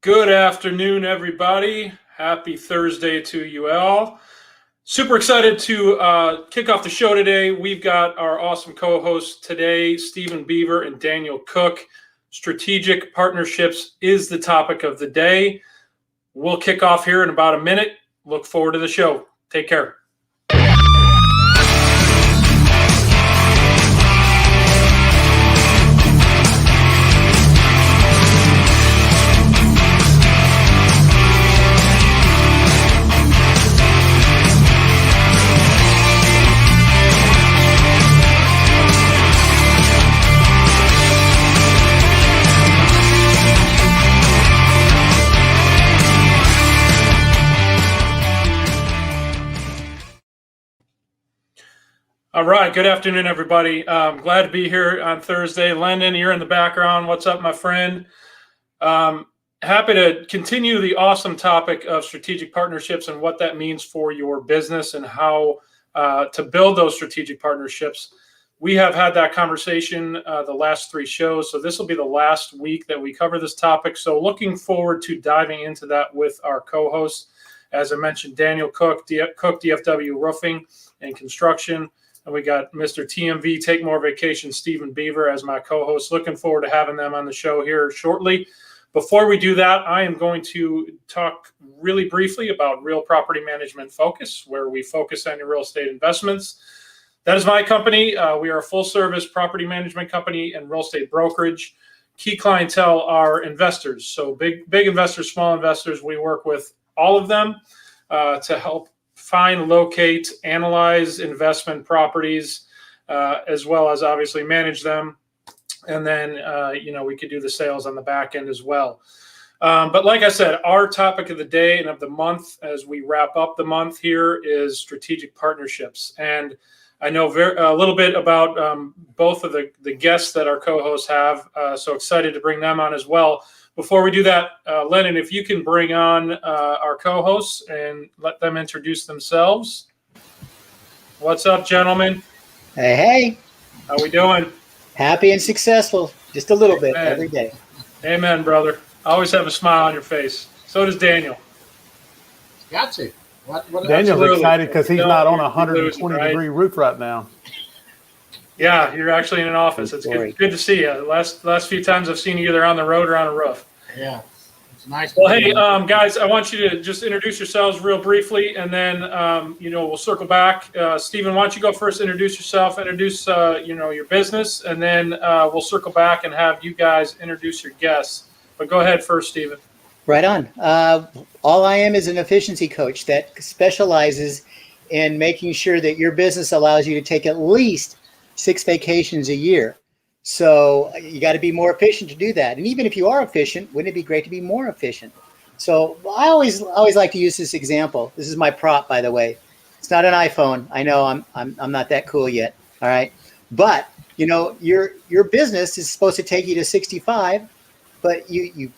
Good afternoon, everybody. Happy Thursday to you all. Super excited to kick off the show today. We've got our awesome co-hosts today, Stephen Beaver and Daniel Cook. Strategic partnerships is the topic of the day. We'll kick off here in about a minute. Look forward to the show. Take care. All right. Good afternoon, everybody. Glad to be here on Thursday. Landon, you're in the background. What's up, my friend? Happy to continue the awesome topic of strategic partnerships and what that means for your business and how to build those strategic partnerships. We have had that conversation the last three shows, so this will be the last week that we cover this topic. So looking forward to diving into that with our co-hosts. As I mentioned, Daniel Cook, Cook DFW Roofing and Construction. And we got Mr. TMV Take More Vacation, Stephen Beaver, as my co-host. Looking forward to having them on the show here shortly. Before we do that, I am going to talk really briefly about Real Property Management Focus, where we focus on your real estate investments. That is my company. We are a full-service property management company and real estate brokerage. Key clientele are investors. So big investors, small investors, we work with all of them to help find, locate, analyze investment properties, as well as obviously manage them. And then, we could do the sales on the back end as well. But like I said, our topic of the day and of the month as we wrap up the month here is strategic partnerships. And I know a little bit about both of the guests that our co-hosts have. So excited to bring them on as well. Before we do that, Lennon, if you can bring on our co-hosts and let them introduce themselves. What's up, gentlemen? Hey. How we doing? Happy and successful. Just a little bit every day. Amen, brother. Always have a smile on your face. So does Daniel. Got to. Daniel's excited because he's not on a 120-degree roof right now. Yeah, you're actually in an office. It's good to see you. The last few times I've seen you either on the road or on a roof. Yeah, it's nice. Well, hey, guys, I want you to just introduce yourselves real briefly, and then, we'll circle back. Stephen, why don't you go first, introduce yourself, introduce, your business, and then we'll circle back and have you guys introduce your guests. But go ahead first, Stephen. Right on. All I am is an efficiency coach that specializes in making sure that your business allows you to take at least 6 vacations a year. So you got to be more efficient to do that. And even if you are efficient, wouldn't it be great to be more efficient? So I always like to use this example. This is my prop, by the way. It's not an iPhone. I know I'm not that cool yet. All right. But your business is supposed to take you to 65, but you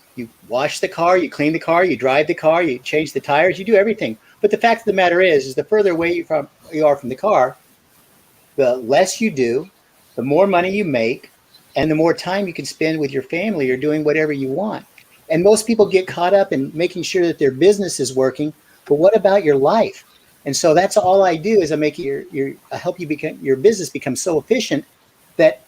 wash the car, you clean the car, you drive the car, you change the tires, you do everything. But the fact of the matter is the further away you are from the car, the less you do, the more money you make, and the more time you can spend with your family or doing whatever you want. And most people get caught up in making sure that their business is working, but what about your life? And so that's all I do is I make I help you your business become so efficient that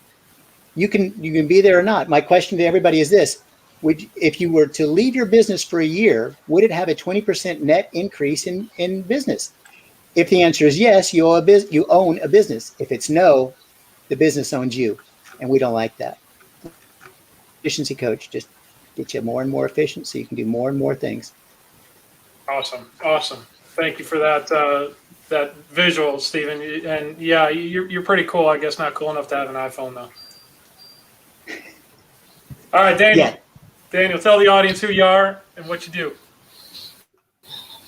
you can be there or not. My question to everybody is this: if you were to leave your business for a year, would it have a 20% net increase in business? If the answer is yes, you own a business. If it's no, the business owns you, and we don't like that. Efficiency coach just get you more and more efficient so you can do more and more things. Awesome. Thank you for that visual, Stephen. And yeah, you're pretty cool. I guess not cool enough to have an iPhone though. All right, Daniel. Yeah. Daniel, tell the audience who you are and what you do.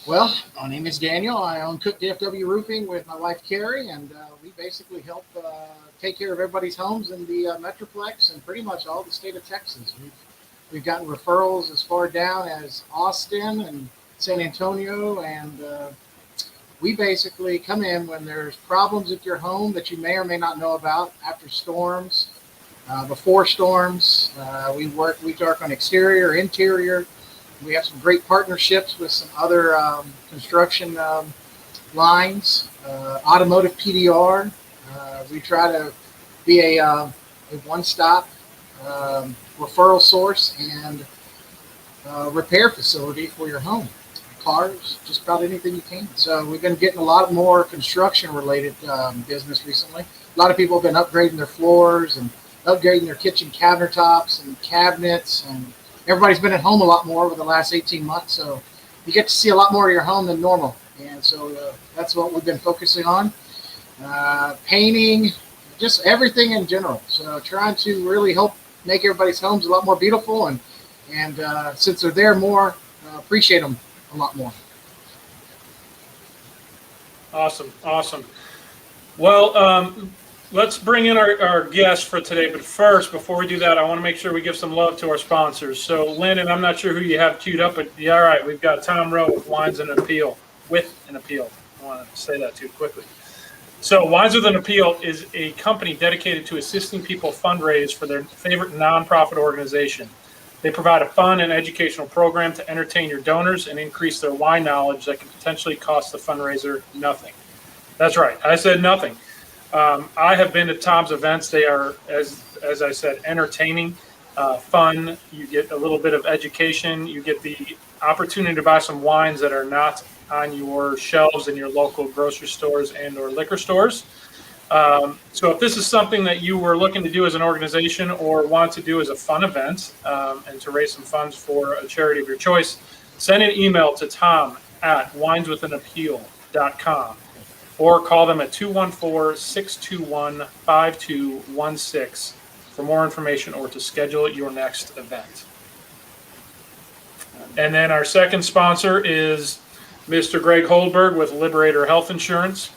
Well, my name is Daniel. I own Cook DFW Roofing with my wife, Carrie, and we basically help take care of everybody's homes in the Metroplex and pretty much all the state of Texas. We've gotten referrals as far down as Austin and San Antonio, and we basically come in when there's problems at your home that you may or may not know about after storms, before storms. We work on exterior, interior, We have some great partnerships with some other construction lines, automotive PDR. We try to be a one-stop referral source and repair facility for your home. Cars, just about anything you can. So we've been getting a lot more construction-related business recently. A lot of people have been upgrading their floors and upgrading their kitchen countertops and cabinets, and everybody's been at home a lot more over the last 18 months. So you get to see a lot more of your home than normal, and so that's what we've been focusing on. Painting, just everything in general. So trying to really help make everybody's homes a lot more beautiful, and since they're there more, appreciate them a lot more. Awesome. Well, let's bring in our guest for today. But first, before we do that, I want to make sure we give some love to our sponsors. So, Landon, I'm not sure who you have queued up, but yeah, all right, we've got Tom Rowe with Wines and Appeal. With an Appeal. I want to say that too quickly. So, Wines with an Appeal is a company dedicated to assisting people fundraise for their favorite nonprofit organization. They provide a fun and educational program to entertain your donors and increase their wine knowledge that can potentially cost the fundraiser nothing. That's right. I said nothing. I have been to Tom's events. They are, as I said, entertaining, fun. You get a little bit of education. You get the opportunity to buy some wines that are not on your shelves in your local grocery stores and or liquor stores. So if this is something that you were looking to do as an organization or want to do as a fun event and to raise some funds for a charity of your choice, send an email to Tom at wineswithanappeal.com or call them at 214-621-5216 for more information or to schedule your next event. And then our second sponsor is Mr. Greg Holdberg with Liberator Health Insurance,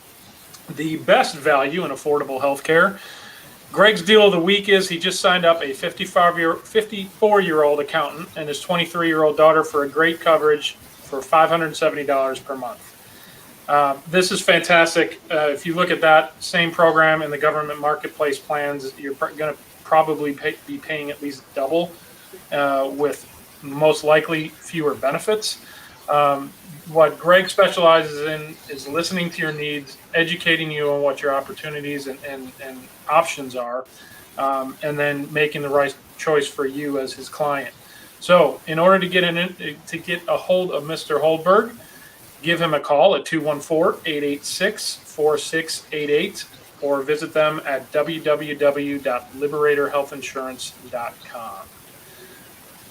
the best value in affordable health care. Greg's deal of the week is he just signed up a 54-year-old accountant and his 23-year-old daughter for a great coverage for $570 per month. This is fantastic. If you look at that same program in the government marketplace plans, you're going to probably be paying at least double with most likely fewer benefits. What Greg specializes in is listening to your needs, educating you on what your opportunities and options are, and then making the right choice for you as his client. So in order to get a hold of Mr. Holdberg, give him a call at 214-886-4688 or visit them at www.liberatorhealthinsurance.com.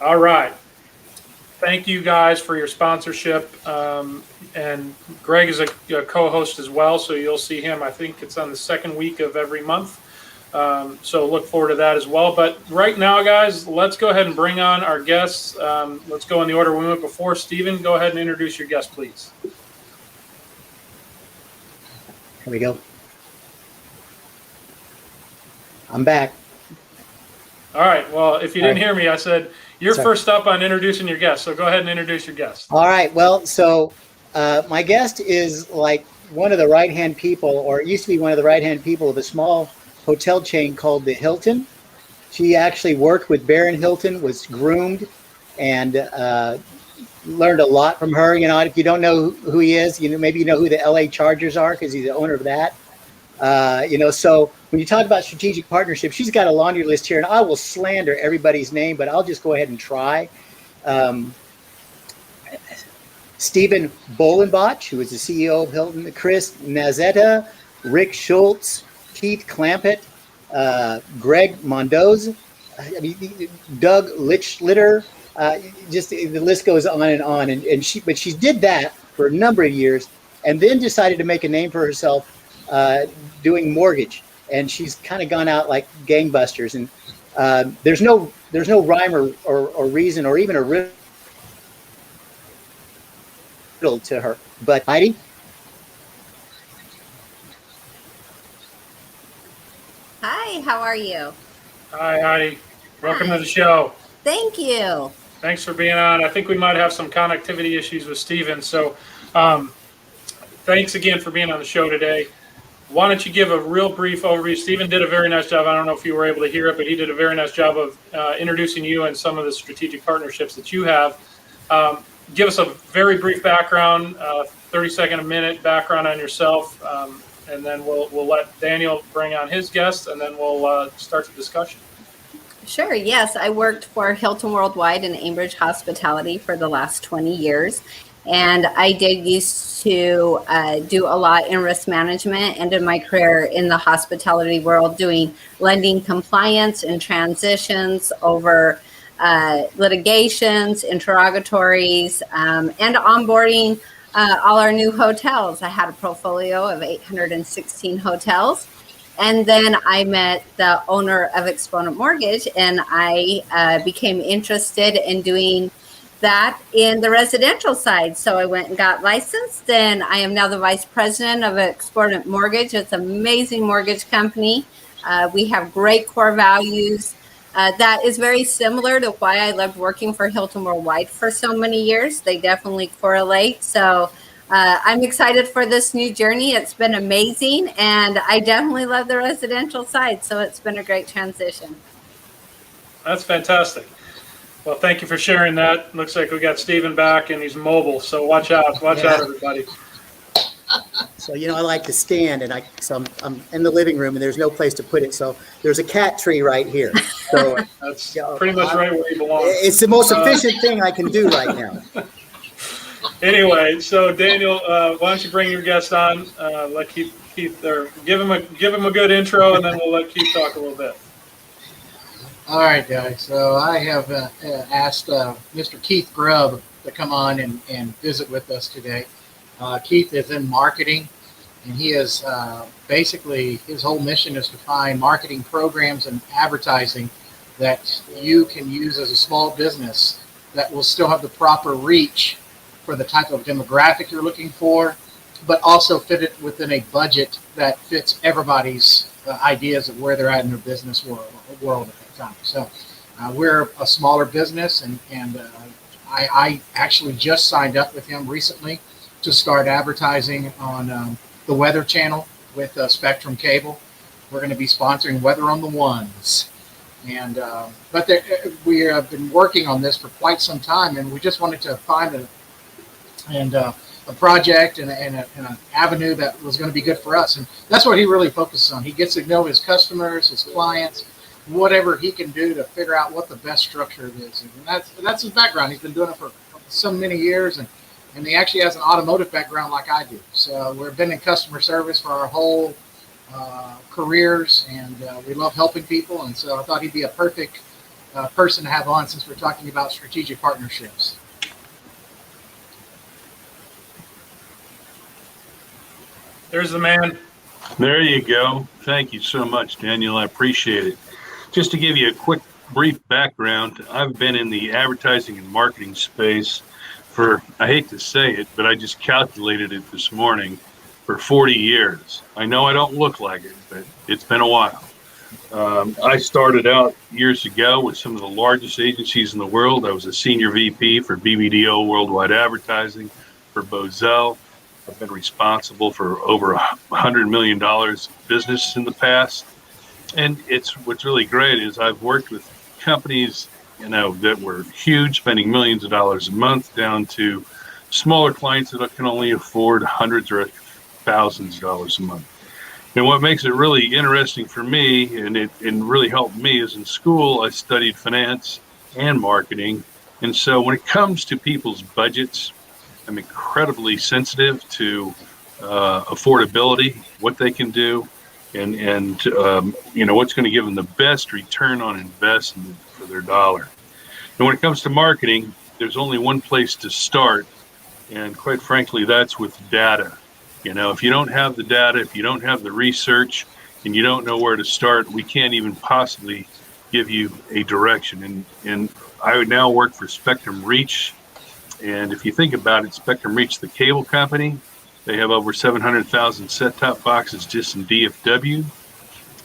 All right. Thank you guys for your sponsorship. And Greg is a co-host as well, so you'll see him. I think it's on the second week of every month. So look forward to that as well. But right now, guys, let's go ahead and bring on our guests. Let's go in the order we went before. Stephen, go ahead and introduce your guest, please. Here we go. I'm back. All right. Well, if you didn't hear me, I said you're first up on introducing your guest. So go ahead and introduce your guest. All right. Well, so my guest is like one of the right-hand people, or it used to be one of the right-hand people of a small hotel chain called the Hilton. She actually worked with Baron Hilton, was groomed, and learned a lot from her. You know, if you don't know who he is, you know, maybe you know who the LA Chargers are because he's the owner of that. You know, so when you talk about strategic partnership, she's got a laundry list here, and I will slander everybody's name, but I'll just go ahead and try. Stephen Bolenbach, who is the CEO of Hilton, Chris Nazetta, Rick Schultz, Keith Clampett, Greg Mondoz, Doug Lichter, just the list goes on and on. And she did that for a number of years, and then decided to make a name for herself doing mortgage. And she's kind of gone out like gangbusters. And there's no rhyme or reason or even a riddle to her. But Heidi. Hi, how are you? Hi, Heidi. Welcome to the show. Thank you. Thanks for being on. I think we might have some connectivity issues with Stephen. So thanks again for being on the show today. Why don't you give a real brief overview? Stephen did a very nice job. I don't know if you were able to hear it, but he did a very nice job of introducing you and some of the strategic partnerships that you have. Give us a very brief background, 30-second, a minute background on yourself, and then we'll let Daniel bring on his guest, and then we'll start the discussion. Sure. Yes, I worked for Hilton Worldwide and Ambridge Hospitality for the last 20 years. And I did used to do a lot in risk management, ended my career in the hospitality world doing lending compliance and transitions over litigations, interrogatories, and onboarding all our new hotels. I had a portfolio of 816 hotels. And then I met the owner of Exponent Mortgage, and I became interested in doing that in the residential side. So I went and got licensed, and I am now the vice president of Exponent Mortgage. It's an amazing mortgage company. We have great core values. That is very similar to why I loved working for Hilton Worldwide for so many years. They definitely correlate. So I'm excited for this new journey. It's been amazing, and I definitely love the residential side. So it's been a great transition. That's fantastic. Well, thank you for sharing that. Looks like we got Steven back, and he's mobile. So watch out, out, everybody. So, I like to stand, and I'm in the living room, and there's no place to put it. So there's a cat tree right here. So that's pretty much right where you belong. It's the most efficient thing I can do right now. Anyway, so Daniel, why don't you bring your guest on? Let Keith there. Give him a good intro, and then we'll let Keith talk a little bit. All right, guys. So I have asked Mr. Keith Grubb to come on and visit with us today. Keith is in marketing, and he is basically, his whole mission is to find marketing programs and advertising that you can use as a small business that will still have the proper reach for the type of demographic you're looking for, but also fit it within a budget that fits everybody's ideas of where they're at in their business world at that time. So we're a smaller business, and I actually just signed up with him recently to start advertising on the Weather Channel with Spectrum Cable. We're going to be sponsoring Weather on the Ones. And but we have been working on this for quite some time, and we just wanted to find a project and an avenue that was going to be good for us. And that's what he really focuses on. He gets to know his customers, his clients, whatever he can do to figure out what the best structure is. And that's his background. He's been doing it for so many years, and he actually has an automotive background like I do. So we've been in customer service for our whole careers, and we love helping people. And so I thought he'd be a perfect person to have on, since we're talking about strategic partnerships. There's the man. There you go. Thank you so much, Daniel. I appreciate it. Just to give you a quick, brief background, I've been in the advertising and marketing space for, I hate to say it, but I just calculated it this morning, for 40 years. I know I don't look like it, but it's been a while. I started out years ago with some of the largest agencies in the world. I was a senior VP for BBDO Worldwide Advertising for Bozell. I've been responsible for over $100 million business in the past. And what's really great is I've worked with companies, that were huge, spending millions of dollars a month, down to smaller clients that can only afford hundreds or thousands of dollars a month. And what makes it really interesting for me, and really helped me, is in school I studied finance and marketing. And so when it comes to people's budgets, I'm incredibly sensitive to affordability, what they can do, and what's going to give them the best return on investment for their dollar. And when it comes to marketing, there's only one place to start, and quite frankly, that's with data. If you don't have the data, if you don't have the research, and you don't know where to start, we can't even possibly give you a direction. And I would now work for Spectrum Reach. And if you think about it, Spectrum Reach, the cable company, they have over 700,000 set-top boxes just in DFW.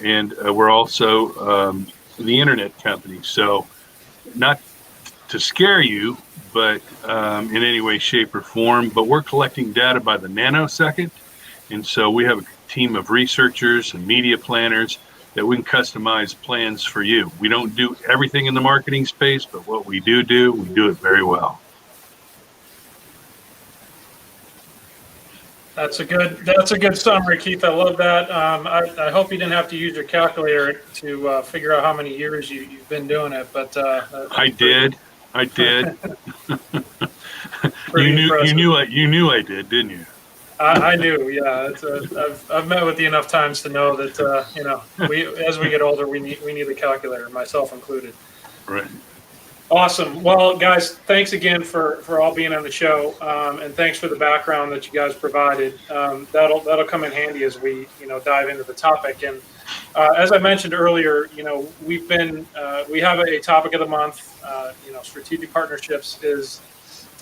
And we're also the internet company. So not to scare you, but in any way, shape, or form, but we're collecting data by the nanosecond. And so we have a team of researchers and media planners that we can customize plans for you. We don't do everything in the marketing space, but what we do, we do it very well. That's a good summary, Keith. I love that. I hope you didn't have to use your calculator to figure out how many years you've been doing it, but I did. pretty impressive. You knew I did, didn't you? I knew, yeah. I've met with you enough times to know that as we get older, we need a calculator, myself included. Right. Awesome. Well, guys, thanks again for all being on the show, and thanks for the background that you guys provided. That'll come in handy as we dive into the topic. And as I mentioned earlier, we have a topic of the month. Strategic partnerships is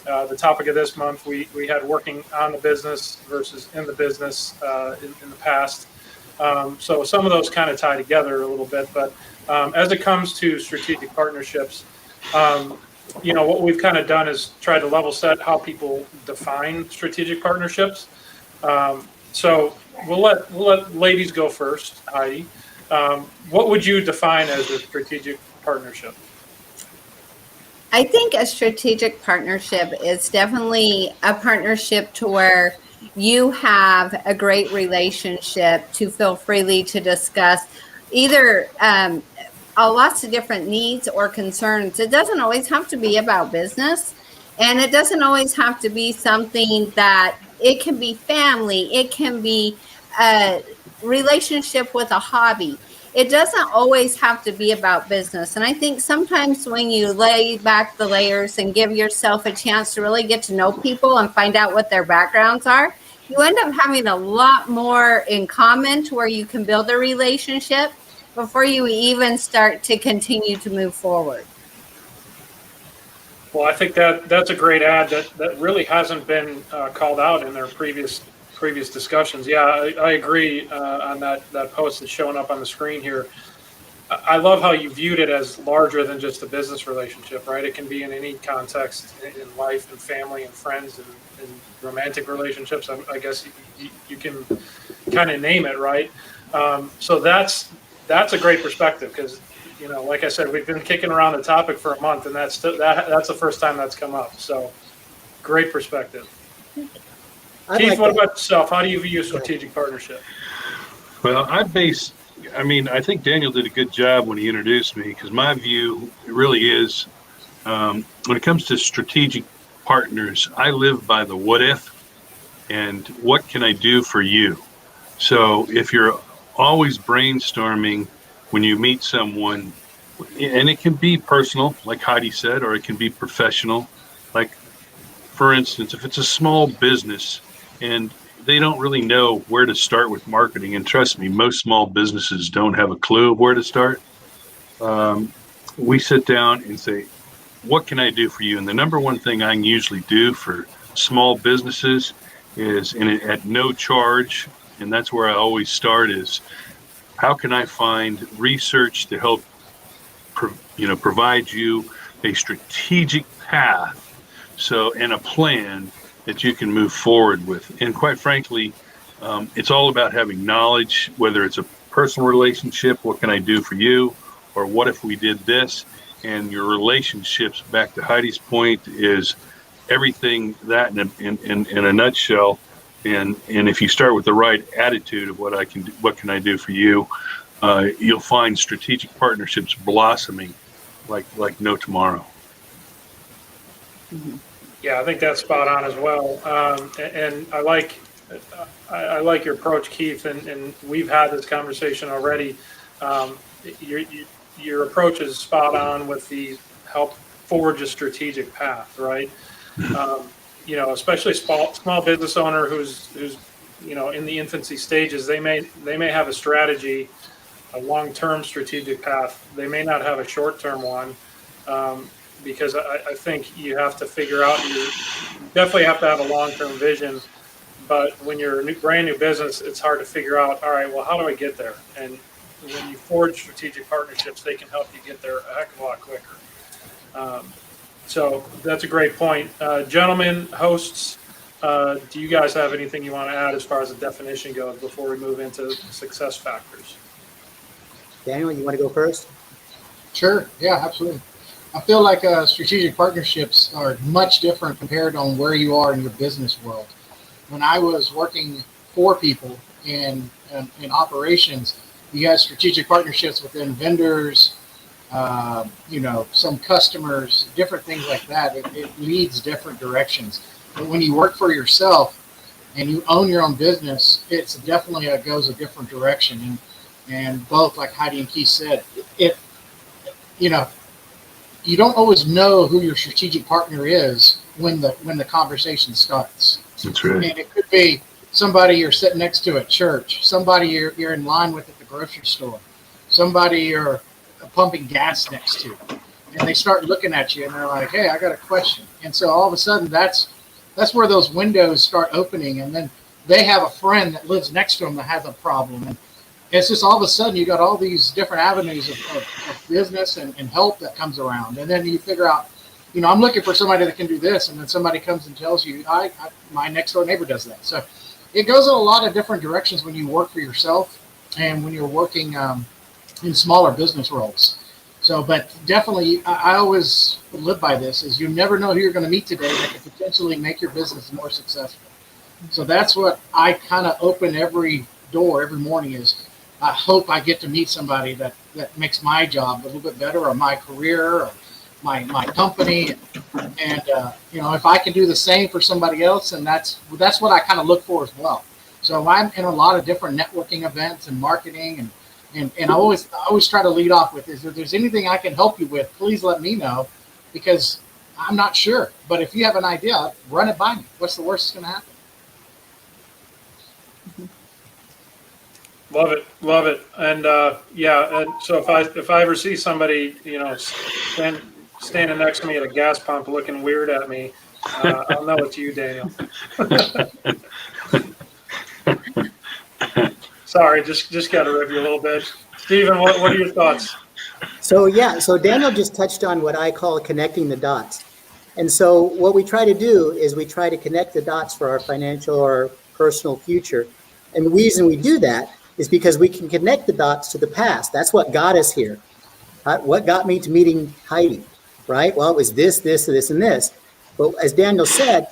the topic of this month. We had working on the business versus in the business in the past. So some of those kind of tie together a little bit. But as it comes to strategic partnerships, what we've kind of done is try to level set how people define strategic partnerships. So we'll let ladies go first. Heidi, what would you define as a strategic partnership? I think a strategic partnership is definitely a partnership to where you have a great relationship to feel freely to discuss either lots of different needs or concerns. It doesn't always have to be about business, and it doesn't always have to be something that it can be family. It can be a relationship with a hobby. It doesn't always have to be about business. And I think sometimes when you lay back the layers and give yourself a chance to really get to know people and find out what their backgrounds are, you end up having a lot more in common to where you can build a relationship before you even start to continue to move forward. Well, I think that's a great ad that really hasn't been called out in their previous discussions. Yeah, I agree on that post that's showing up on the screen here. I love how you viewed it as larger than just a business relationship, right? It can be in any context in life and family and friends and romantic relationships. I guess you can kind of name it, right? So that's a great perspective because, like I said, we've been kicking around the topic for a month, and that's the first time that's come up. So great perspective. Keith, what about yourself? How do you view a strategic partnership? Well, I think Daniel did a good job when he introduced me because my view really is when it comes to strategic partners, I live by the what if and what can I do for you. So if you're always brainstorming when you meet someone, and it can be personal, like Heidi said, or it can be professional. Like, for instance, if it's a small business and they don't really know where to start with marketing, and trust me, most small businesses don't have a clue of where to start. We sit down and say, what can I do for you? And the number one thing I usually do for small businesses is at no charge, and that's where I always start, is how can I find research to help provide you a strategic path and a plan that you can move forward with. And quite frankly, it's all about having knowledge, whether it's a personal relationship, what can I do for you, or what if we did this? And your relationships, back to Heidi's point, is everything that in a nutshell. And if you start with the right attitude of what can I do for you, you'll find strategic partnerships blossoming like no tomorrow. Mm-hmm. Yeah, I think that's spot on as well. And I like your approach, Keith. And we've had this conversation already. Your approach is spot on with the help forge a strategic path, right? Especially small business owner who's in the infancy stages, they may have a strategy, a long-term strategic path. They may not have a short-term one, because I think you have to figure out, you definitely have to have a long-term vision. But when you're a brand new business, it's hard to figure out, all right, well, how do I get there? And when you forge strategic partnerships, they can help you get there a heck of a lot quicker. So that's a great point. Gentlemen, hosts, do you guys have anything you want to add as far as the definition goes before we move into success factors? Daniel, you want to go first? Sure. Yeah, absolutely. I feel like strategic partnerships are much different compared on where you are in your business world. when I was working for people in operations, you have strategic partnerships within vendors, some customers, different things like that. It leads different directions. But when you work for yourself and you own your own business, it's definitely goes a different direction. And both, like Heidi and Keith said, you don't always know who your strategic partner is when the conversation starts. That's right. And it could be somebody you're sitting next to at church, somebody you're in line with at the grocery store, somebody you're pumping gas next to, and they start looking at you and they're like, "Hey, I got a question." And so all of a sudden, that's where those windows start opening, and then they have a friend that lives next to them that has a problem, and it's just all of a sudden you got all these different avenues of business and help that comes around, and then you figure out, I'm looking for somebody that can do this, and then somebody comes and tells you, my next door neighbor does that. So it goes in a lot of different directions when you work for yourself and when you're working in smaller business roles. So, but definitely, I always live by this: is you never know who you're going to meet today that could potentially make your business more successful. So that's what I kind of open every door every morning. Is I hope I get to meet somebody that makes my job a little bit better, or my career, or my company, and if I can do the same for somebody else, and that's what I kind of look for as well. So I'm in a lot of different networking events and marketing, and I always try to lead off with, if there's anything I can help you with, please let me know, because I'm not sure. But if you have an idea, run it by me. What's the worst that's going to happen? Love it. And and so if I ever see somebody, standing next to me at a gas pump looking weird at me, I'll know it's you, Daniel. Sorry, just got to rip you a little bit. Stephen, what are your thoughts? So Daniel just touched on what I call connecting the dots. And so what we try to do is we try to connect the dots for our financial or personal future. And the reason we do that is because we can connect the dots to the past. That's what got us here. What got me to meeting Heidi, right? Well, it was this, and this. But as Daniel said,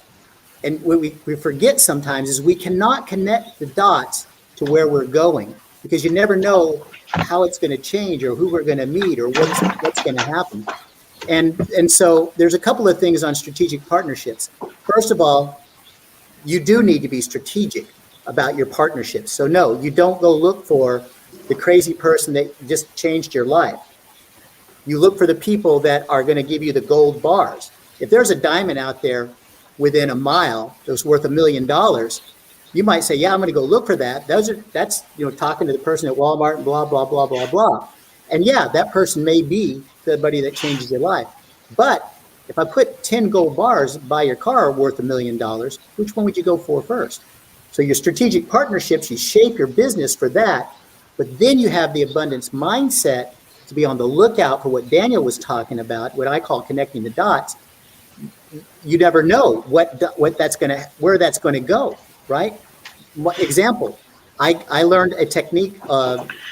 and what we forget sometimes is we cannot connect the dots to where we're going, because you never know how it's going to change or who we're going to meet or what's going to happen. And so there's a couple of things on strategic partnerships. First of all, you do need to be strategic about your partnerships. So no, you don't go look for the crazy person that just changed your life. You look for the people that are going to give you the gold bars. If there's a diamond out there within a mile that's worth $1 million, you might say, yeah, I'm going to go look for that. That's talking to the person at Walmart and blah, blah, blah, blah, blah. And yeah, that person may be somebody that changes your life. But if I put 10 gold bars by your car worth $1 million, which one would you go for first? So your strategic partnerships, you shape your business for that, but then you have the abundance mindset to be on the lookout for what Daniel was talking about, what I call connecting the dots. You never know where that's going to go, right? Example, I learned a technique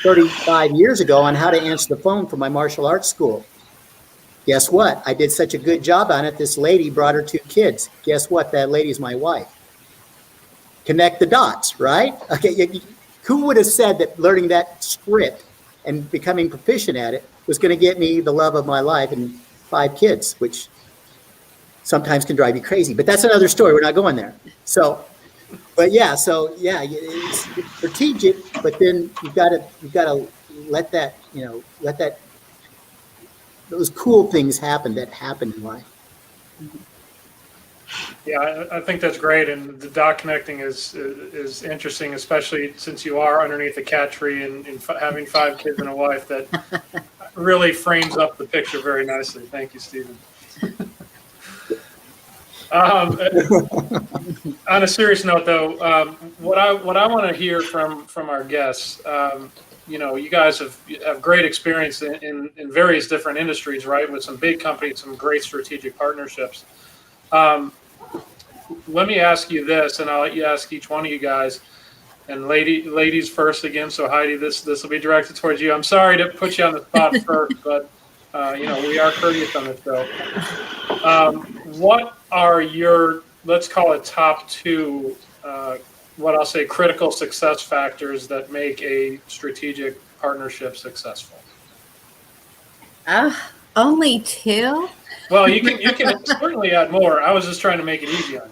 35 years ago on how to answer the phone for my martial arts school. Guess what? I did such a good job on it. This lady brought her 2 kids. Guess what? That lady's my wife. Connect the dots, right? Okay, who would have said that learning that script and becoming proficient at it was going to get me the love of my life and 5 kids, which sometimes can drive you crazy. But that's another story. We're not going there. It's strategic, but then you've got to let that those cool things happen in life. Yeah, I think that's great, and the dot connecting is interesting, especially since you are underneath a cat tree and having 5 kids and a wife. That really frames up the picture very nicely. Thank you, Stephen. On a serious note, though, what I want to hear from our guests, you guys have great experience in various different industries, right? With some big companies, some great strategic partnerships. Let me ask you this, and I'll let you ask each one of you guys. And ladies first again. So Heidi, this will be directed towards you. I'm sorry to put you on the spot first, but we are courteous on this show. What are your, let's call it, top 2 what I'll say critical success factors that make a strategic partnership successful? Only two? Well, you can certainly add more. I was just trying to make it easy on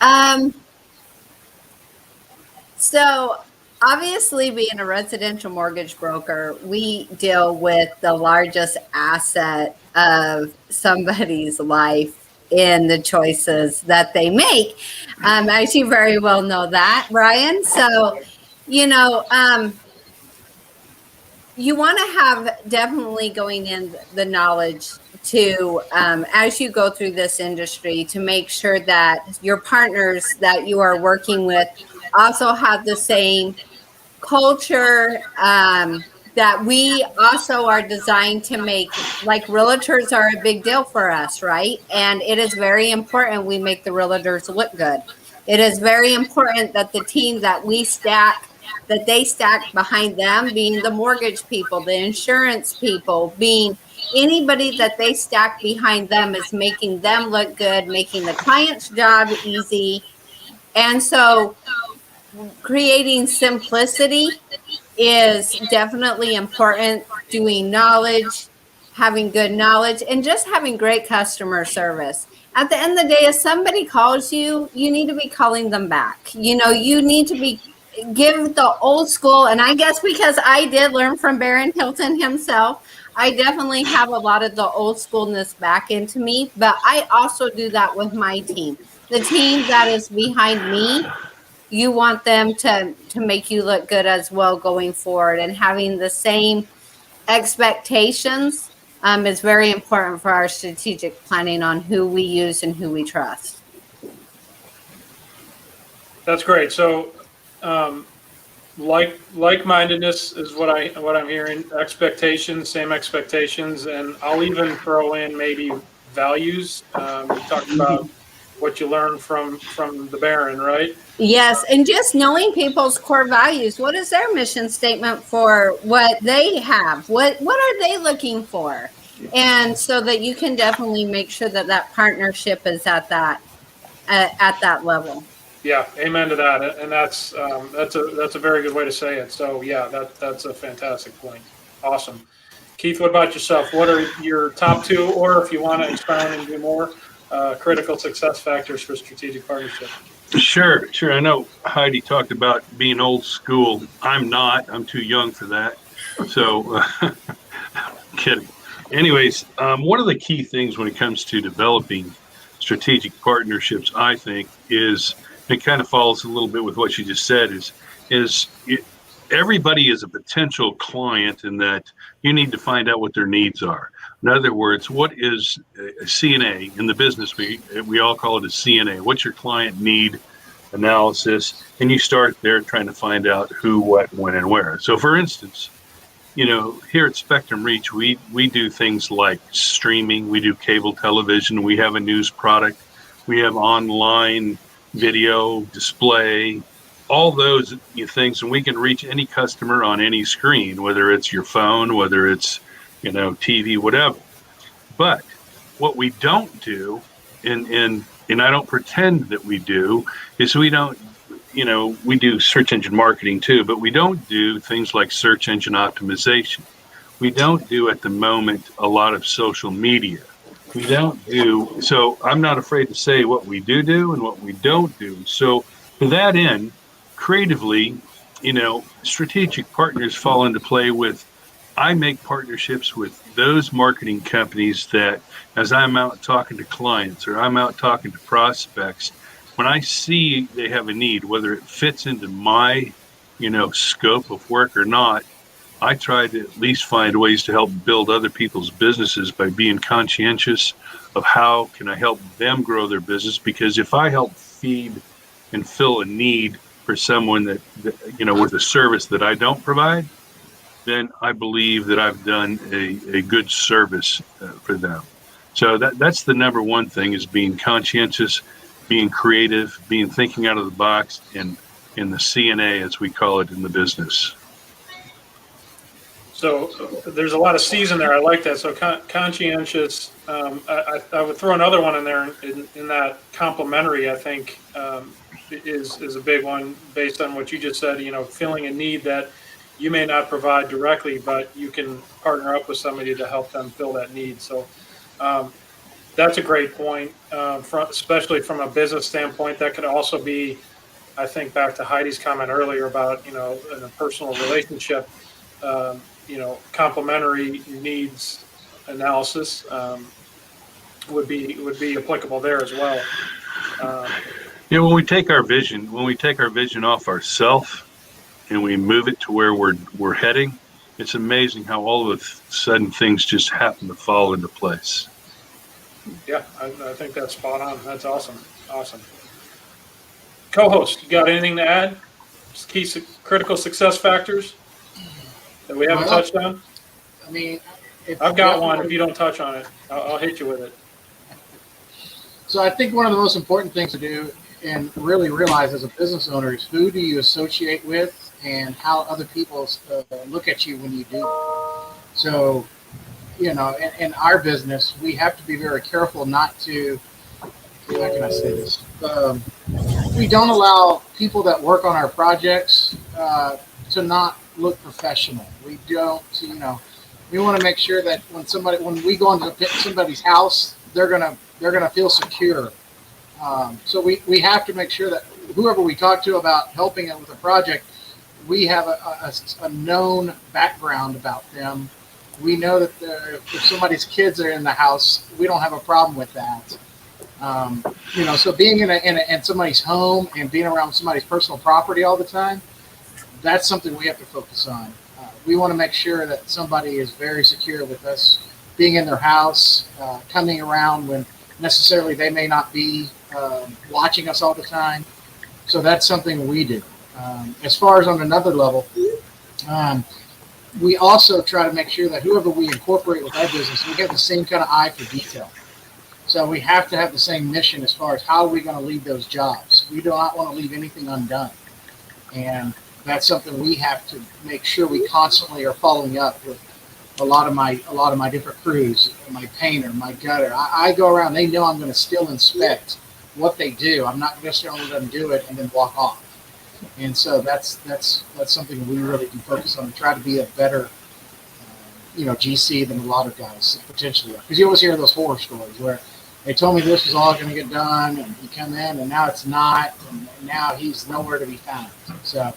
you. So obviously, being a residential mortgage broker, we deal with the largest asset of somebody's life in the choices that they make. As you very well know that, Brian. So, you know, you want to have definitely going in the knowledge to, as you go through this industry, to make sure that your partners that you are working with also have the same culture, that we also are designed to make, like realtors are a big deal for us, right? And it is very important we make the realtors look good. It is very important that the team that we stack, that they stack behind them, being the mortgage people, the insurance people, being anybody that they stack behind them, is making them look good, making the client's job easy. And so creating simplicity is definitely important. Doing knowledge, having good knowledge, and just having great customer service. At the end of the day, if somebody calls you, you need to be calling them back. You know, you need to be give the old school. And I guess because I did learn from Baron Hilton himself, I definitely have a lot of the old schoolness back into me. But I also do that with my team. The team that is behind me, you want them to make you look good as well going forward, and having the same expectations is very important for our strategic planning on who we use and who we trust. That's great. So, like-mindedness is what I'm hearing. Expectations, same expectations, and I'll even throw in maybe values. We talked about what you learned from the Baron, right? Yes, and just knowing people's core values. What is their mission statement for what they have? What are they looking for? And so that you can definitely make sure that that partnership is at that level. Yeah, amen to that. And that's a very good way to say it. So yeah, that's a fantastic point. Awesome. Keith, what about yourself? What are your top two, or if you want to expound and do more, critical success factors for strategic partnership? Sure. I know Heidi talked about being old school. I'm not. I'm too young for that. So, kidding. Anyways, one of the key things when it comes to developing strategic partnerships, I think, is, it kind of follows a little bit with what you just said, everybody is a potential client, in that you need to find out what their needs are. In other words, what is a CNA in the business? We all call it a CNA. What's your client need analysis? And you start there trying to find out who, what, when, and where. So for instance, you know, here at Spectrum Reach, we do things like streaming, we do cable television, we have a news product, we have online video, display, all those things, and we can reach any customer on any screen, whether it's your phone, whether it's, you know, TV, whatever. But what we don't do, and I don't pretend that we do, is we don't, you know, we do search engine marketing too, but we don't do things like search engine optimization. We don't do at the moment a lot of social media. We don't do, so I'm not afraid to say what we do and what we don't do. So to that end, creatively, you know, strategic partners fall into play with, I make partnerships with those marketing companies that, as I'm out talking to clients or I'm out talking to prospects, when I see they have a need, whether it fits into my, you know, scope of work or not, I try to at least find ways to help build other people's businesses by being conscientious of how can I help them grow their business. Because if I help feed and fill a need for someone that you know, with a service that I don't provide, then I believe that I've done a good service for them. So that's the number one thing, is being conscientious, being creative, being thinking out of the box, and in the CNA, as we call it in the business. So there's a lot of C's in there. I like that. So conscientious. I would throw another one in there in that complementary. I think is a big one based on what you just said. Feeling a need that you may not provide directly, but you can partner up with somebody to help them fill that need. So that's a great point, especially from a business standpoint. That could also be, I think, back to Heidi's comment earlier about in a personal relationship. Complementary needs analysis would be applicable there as well. When we take our vision off ourself and we move it to where we're heading, it's amazing how all of a sudden things just happen to fall into place. Yeah, I think that's spot on. That's awesome. Co-host, you got anything to add? Key critical success factors that we haven't touched on? I mean, I've got one. If you don't touch on it, I'll hit you with it. So I think one of the most important things to do and really realize as a business owner is who do you associate with and how other people look at you when you do it. So, in our business, we have to be very careful not to, how can I say this? We don't allow people that work on our projects to not look professional. We don't, we want to make sure that when we go into somebody's house, they're gonna feel secure. So we have to make sure that whoever we talk to about helping them with a project, we have a known background about them. We know that if somebody's kids are in the house, we don't have a problem with that. So being in somebody's home and being around somebody's personal property all the time, that's something we have to focus on. We want to make sure that somebody is very secure with us being in their house, coming around when necessarily they may not be watching us all the time. So that's something we do. As far as on another level, we also try to make sure that whoever we incorporate with our business, we have the same kind of eye for detail. So we have to have the same mission as far as how are we going to lead those jobs. We do not want to leave anything undone. And that's something we have to make sure we constantly are following up with a lot of my different crews, my painter, my gutter. I go around, they know I'm going to still inspect what they do. I'm not just going to let them do it and then walk off. And so that's something we really can focus on and try to be a better, GC than a lot of guys potentially are. Because you always hear those horror stories where they told me this was all going to get done, and you come in, and now it's not, and now he's nowhere to be found. So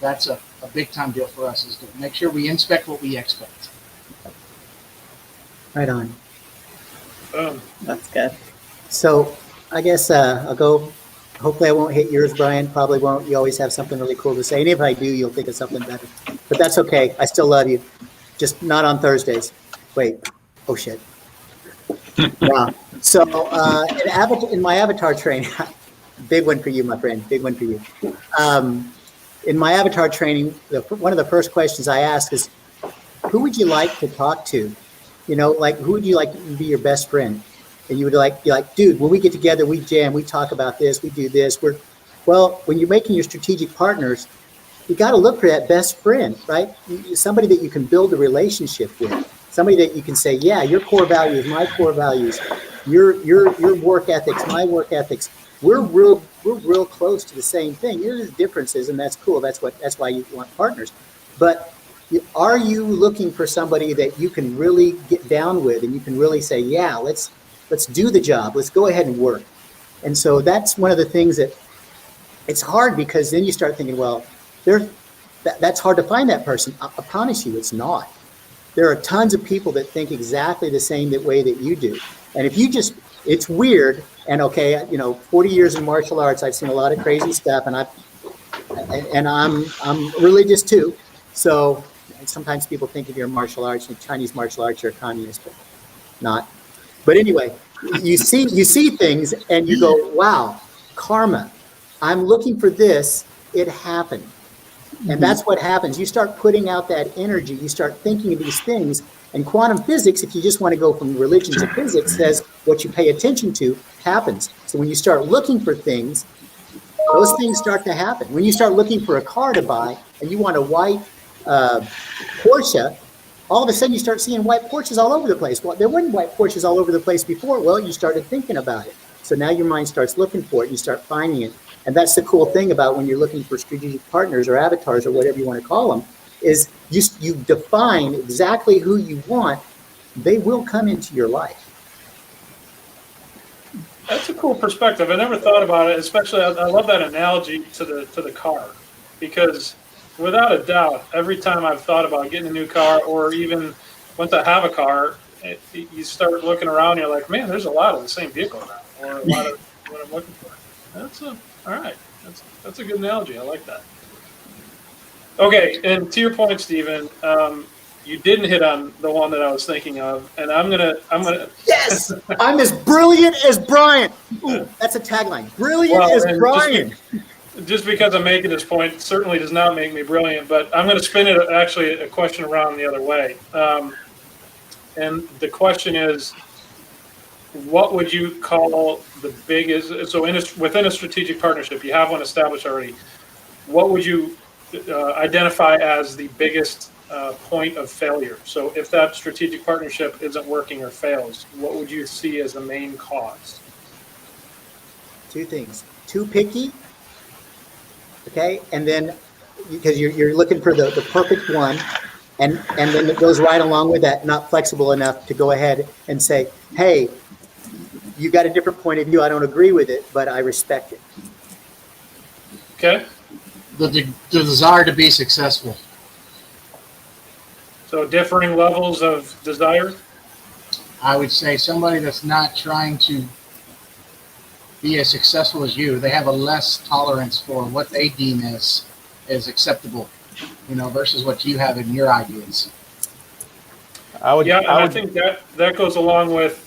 that's a big time deal for us, is to make sure we inspect what we expect. Right on. That's good. So I guess I'll go. Hopefully I won't hit yours, Brian. Probably won't. You always have something really cool to say. And if I do, you'll think of something better. But that's okay. I still love you. Just not on Thursdays. Wait. Oh, shit. Wow. So in my avatar training, big one for you, my friend. Big one for you. In my avatar training, one of the first questions I ask is, who would you like to talk to? Who would you like to be your best friend? And you would be like, dude, when we get together, we jam, we talk about this, we do this. When you're making your strategic partners, you got to look for that best friend, right? Somebody that you can build a relationship with, somebody that you can say, yeah, your core values, my core values, your work ethics, my work ethics. We're real close to the same thing. There's differences, and that's cool. That's why you want partners. But are you looking for somebody that you can really get down with, and you can really say, yeah, let's do the job. Let's go ahead and work. And so that's one of the things that it's hard, because then you start thinking, well, that's hard to find that person. I promise you, it's not. There are tons of people that think exactly the same way that you do. And if you it's weird. And okay, 40 years in martial arts, I've seen a lot of crazy stuff, and I'm religious too. So sometimes people think if you're martial arts, Chinese martial arts, you're a communist, but not. But anyway, you see things and you go, wow, karma. I'm looking for this. It happened. And that's what happens. You start putting out that energy. You start thinking of these things. And quantum physics, if you just want to go from religion to physics, says what you pay attention to happens. So when you start looking for things, those things start to happen. When you start looking for a car to buy and you want a white Porsche, all of a sudden you start seeing white porches all over the place. Well, there weren't white porches all over the place before. Well, you started thinking about it. So now your mind starts looking for it. You start finding it. And that's the cool thing about when you're looking for strategic partners or avatars or whatever you want to call them, is you define exactly who you want. They will come into your life. That's a cool perspective. I never thought about it, especially I love that analogy to the car, because without a doubt, every time I've thought about getting a new car, or even once I have a car, you start looking around, you're like, man, there's a lot of the same vehicle around, or a lot of what I'm looking for. All right. That's a good analogy. I like that. Okay, and to your point, Stephen, you didn't hit on the one that I was thinking of, and I'm gonna. Yes, I'm as brilliant as Brian. Ooh, that's a tagline. Brilliant as Brian. Just because I'm making this point certainly does not make me brilliant, but I'm going to spin it actually a question around the other way. And the question is, what would you call the biggest? So within a strategic partnership, you have one established already. What would you identify as the biggest point of failure? So if that strategic partnership isn't working or fails, what would you see as the main cause? Two things. Too picky. Okay, and then because you're looking for the perfect one, and then it goes right along with that, not flexible enough to go ahead and say, hey, you got a different point of view. I don't agree with it, but I respect it. Okay. The desire to be successful. So differing levels of desire? I would say somebody that's not trying to be as successful as you. They have a less tolerance for what they deem as acceptable, versus what you have in your ideas. I think that goes along with,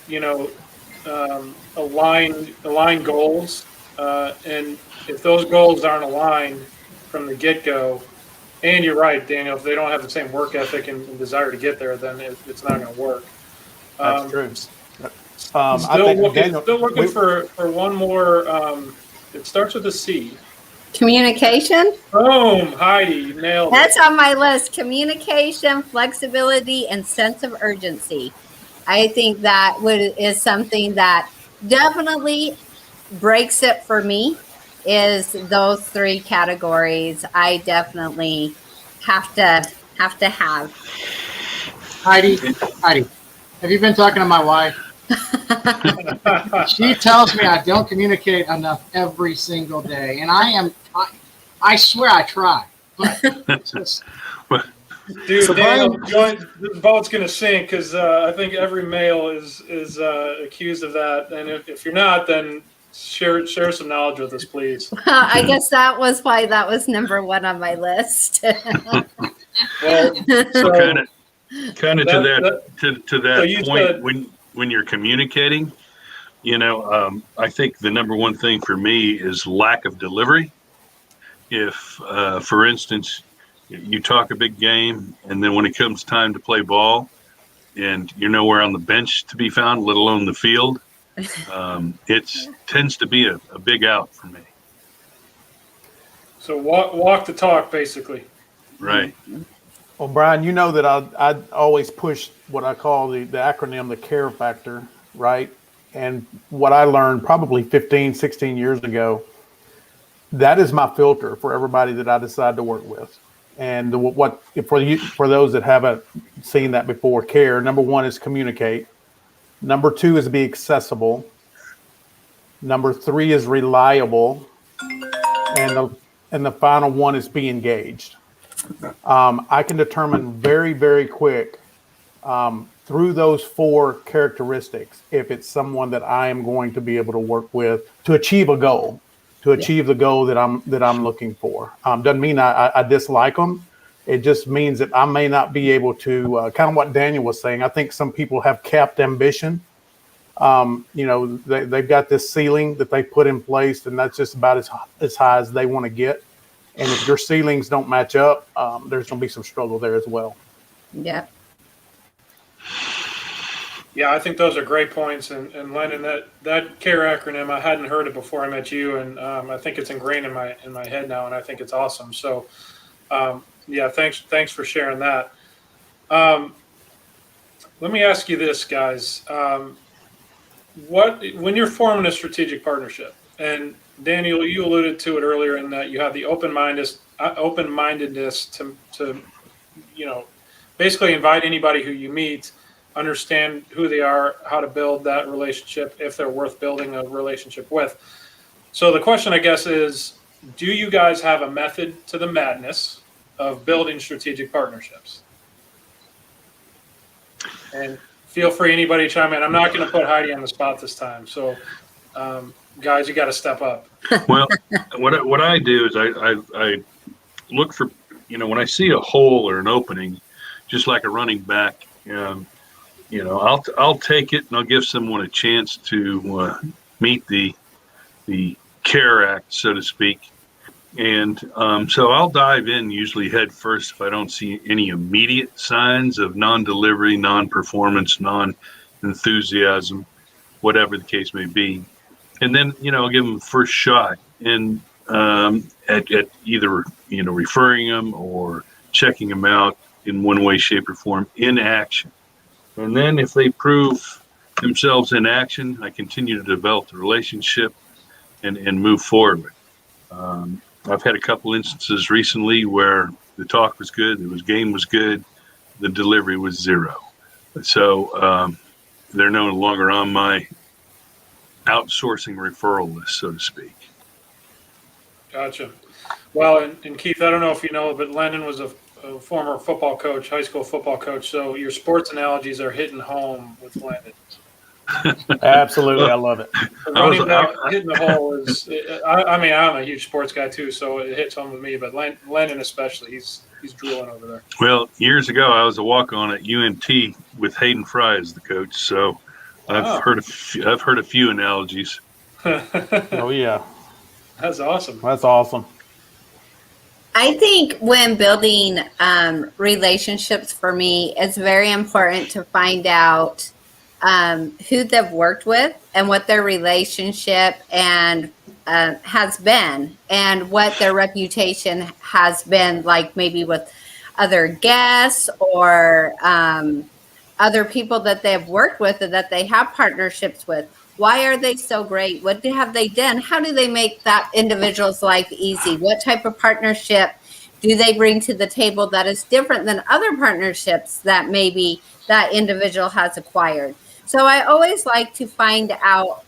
aligned goals. And if those goals aren't aligned from the get-go, and you're right, Daniel, if they don't have the same work ethic and desire to get there, then it's not going to work. That's true. Still looking for one more. It starts with a C. Communication. Boom, Heidi, you nailed it. That's on my list. Communication, flexibility, and sense of urgency. I think that is something that definitely breaks it for me. Is those three categories I definitely have to have. Heidi, have you been talking to my wife? She tells me I don't communicate enough every single day, and I swear I try. But dude, so Daniel, the boat's gonna sink because I think every male is accused of that, and if you're not, then share some knowledge with us, please. I guess that was why that was number one on my list. Well, so kind of to that point, said, when you're communicating, I think the number one thing for me is lack of delivery. If, for instance, you talk a big game, and then when it comes time to play ball, and you're nowhere on the bench to be found, let alone the field, it tends to be a big out for me. So walk the talk, basically. Right. Well, Brian, you know that I always push what I call the acronym, the CARE factor, right? And what I learned probably 15, 16 years ago, that is my filter for everybody that I decide to work with. And for those that haven't seen that before, CARE, number one is communicate. Number two is be accessible. Number three is reliable. And the final one is be engaged. I can determine very, very quick through those four characteristics if it's someone that I am going to be able to work with to achieve a goal, the goal that I'm looking for. Doesn't mean I dislike them. It just means that I may not be able to, kind of what Daniel was saying. I think some people have capped ambition. They've got this ceiling that they put in place, and that's just about as high as they want to get. And if your ceilings don't match up, there's going to be some struggle there as well. Yep. Yeah, I think those are great points. And Lennon, that CARE acronym, I hadn't heard it before I met you, and I think it's ingrained in my head now, and I think it's awesome. So, thanks for sharing that. Let me ask you this, guys. When you're forming a strategic partnership, and Daniel, you alluded to it earlier in that you have the open-mindedness to basically invite anybody who you meet, understand who they are, how to build that relationship, if they're worth building a relationship with. So the question, I guess, is, do you guys have a method to the madness of building strategic partnerships? And feel free, anybody chime in. I'm not going to put Heidi on the spot this time. So, guys, you got to step up. Well, what I do is I look for, when I see a hole or an opening, just like a running back, I'll take it and I'll give someone a chance to meet the CARE Act, so to speak. And so I'll dive in usually head first if I don't see any immediate signs of non-delivery, non-performance, non-enthusiasm, whatever the case may be. And then, I'll give them the first shot and at either, referring them or checking them out in one way, shape, or form in action. And then if they prove themselves in action, I continue to develop the relationship and move forward. I've had a couple instances recently where the talk was good, game was good, the delivery was zero. So they're no longer on my outsourcing referral list, so to speak. Gotcha. Well, and Keith, I don't know if you know, but Landon was a former football coach, high school football coach. So your sports analogies are hitting home with Landon. Absolutely, I love it. Running back hitting the hole is. I'm a huge sports guy too, so it hits home with me. But Landon especially, he's drooling over there. Well, years ago, I was a walk-on at UNT with Hayden Fry as the coach, so I've heard a few analogies. Oh yeah, that's awesome. That's awesome. I think when building relationships, for me, it's very important to find out who they've worked with and what their relationship and has been, and what their reputation has been like, maybe with other guests or other people that they have worked with and that they have partnerships with. Why are they so great? What have they done? How do they make that individual's life easy? What type of partnership do they bring to the table that is different than other partnerships that maybe that individual has acquired? So I always like to find out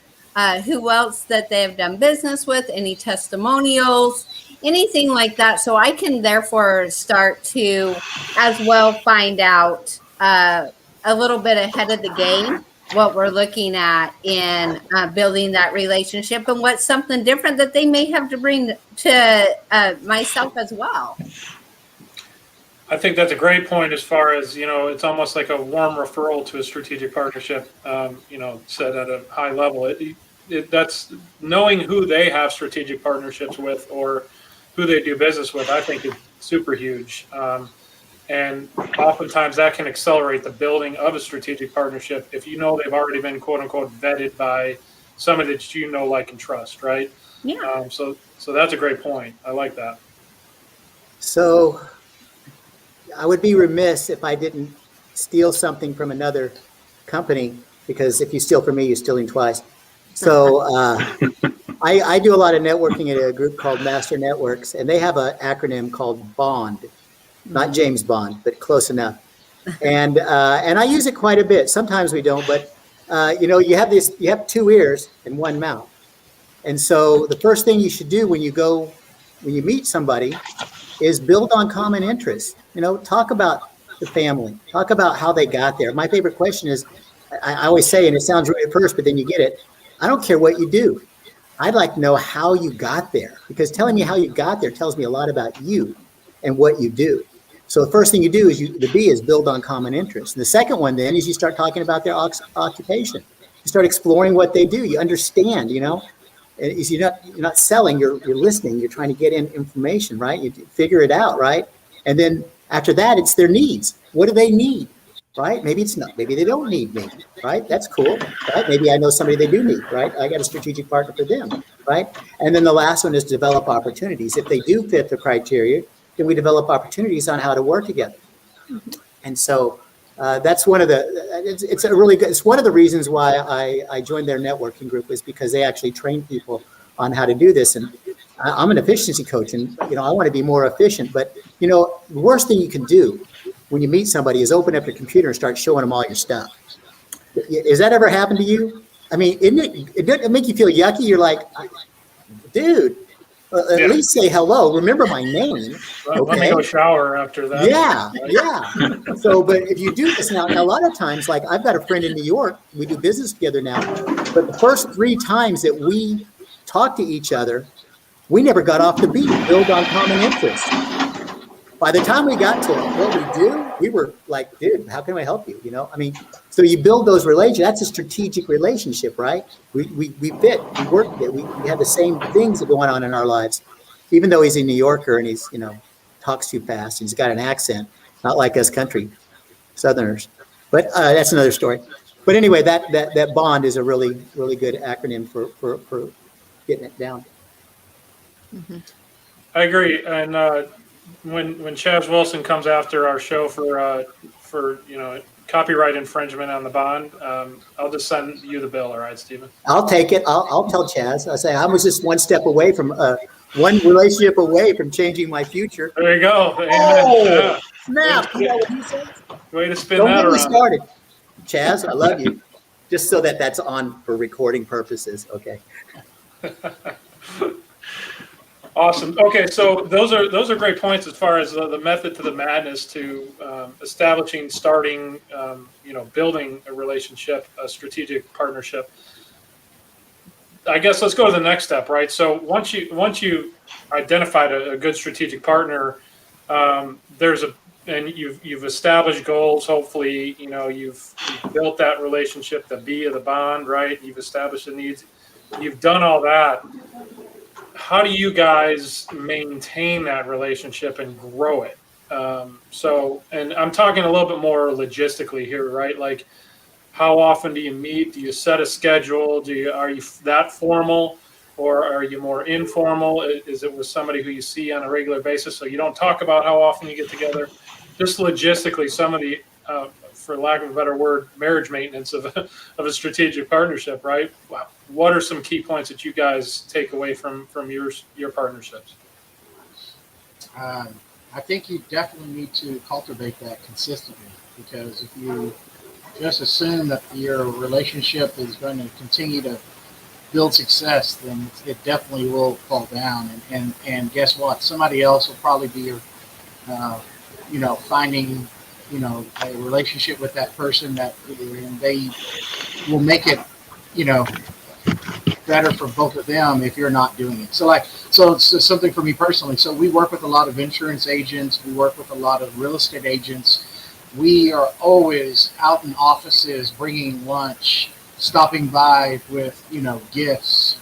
who else that they have done business with, any testimonials, anything like that. So I can therefore start to as well find out a little bit ahead of the game what we're looking at in building that relationship, and what's something different that they may have to bring to myself as well. I think that's a great point as far as, it's almost like a warm referral to a strategic partnership, set at a high level. That's knowing who they have strategic partnerships with or who they do business with, I think is super huge. And oftentimes that can accelerate the building of a strategic partnership if they've already been, quote unquote, vetted by somebody that like, and trust, right? Yeah. So that's a great point. I like that. So I would be remiss if I didn't steal something from another company, because if you steal from me, you're stealing twice. So I do a lot of networking at a group called Master Networks, and they have an acronym called BOND. Not James Bond, but close enough. And I use it quite a bit. Sometimes we don't, but you have two ears and one mouth. And so the first thing you should do when you meet somebody is build on common interests. Talk about the family, talk about how they got there. My favorite question is, I always say, and it sounds rude at first, but then you get it. I don't care what you do. I'd like to know how you got there, because telling me how you got there tells me a lot about you and what you do. So the first thing you do is the B is build on common interests. And the second one then is you start talking about their occupation. You start exploring what they do. You understand, you're not selling, you're listening, you're trying to get in information, right? You figure it out, right? And then after that, it's their needs. What do they need, right? Maybe they don't need me, right? That's cool, right? Maybe I know somebody they do need, right? I got a strategic partner for them, right? And then the last one is develop opportunities. If they do fit the criteria, then we develop opportunities on how to work together. And so That's one of the, it's a really good, it's one of the reasons why I joined their networking group, is because they actually train people on how to do this. And I'm an efficiency coach, and, I want to be more efficient, but, the worst thing you can do when you meet somebody is open up your computer and start showing them all your stuff. Has that ever happened to you? I mean, it doesn't make you feel yucky. You're like, dude, at least say hello. Remember my name. Okay? Let me go shower after that. Yeah. So, but if you do this now, a lot of times, like I've got a friend in New York, we do business together now, but the first 3 times that we talked to each other, we never got off the beat, build on common interests. By the time we got to what we do, we were like, dude, how can I help you? I mean, so you build those relationships. That's a strategic relationship, right? We fit, we work together. We have the same things that going on in our lives, even though he's a New Yorker and he's, talks too fast. And he's got an accent, not like us country Southerners. But that's another story. But anyway, that bond is a really, really good acronym for getting it down. Mm-hmm. I agree. And when Chavs Wilson comes after our show for copyright infringement on the bond, I'll just send you the bill. All right, Stephen? I'll take it. I'll tell Chaz. I'll say I was just one step away from one relationship away from changing my future. There you go. Oh, snap. You know what he says? Way to spin Don't that get me around. started. Chaz, I love you. Just so that's on for recording purposes. Okay. Awesome. Okay, so those are great points as far as the method to the madness to establishing, starting, building a relationship, a strategic partnership. I guess let's go to the next step, right? So once you identified a good strategic partner, and you've established goals. Hopefully, you've built that relationship, the B of the bond, right? You've established the needs. You've done all that. How do you guys maintain that relationship and grow it? And I'm talking a little bit more logistically here, right? Like, how often do you meet? Do you set a schedule? Are you that formal, or are you more informal? Is it with somebody who you see on a regular basis, so you don't talk about how often you get together? Just logistically, some of the, for lack of a better word, marriage maintenance of a strategic partnership, right? Wow. What are some key points that you guys take away from your partnerships? I think you definitely need to cultivate that consistently, because if you just assume that your relationship is going to continue to build success, then it definitely will fall down. And guess what? Somebody else will probably be your, finding, a relationship with that person and they will make it, better for both of them if you're not doing it. So it's something for me personally. So we work with a lot of insurance agents. We work with a lot of real estate agents. We are always out in offices, bringing lunch, stopping by with, gifts,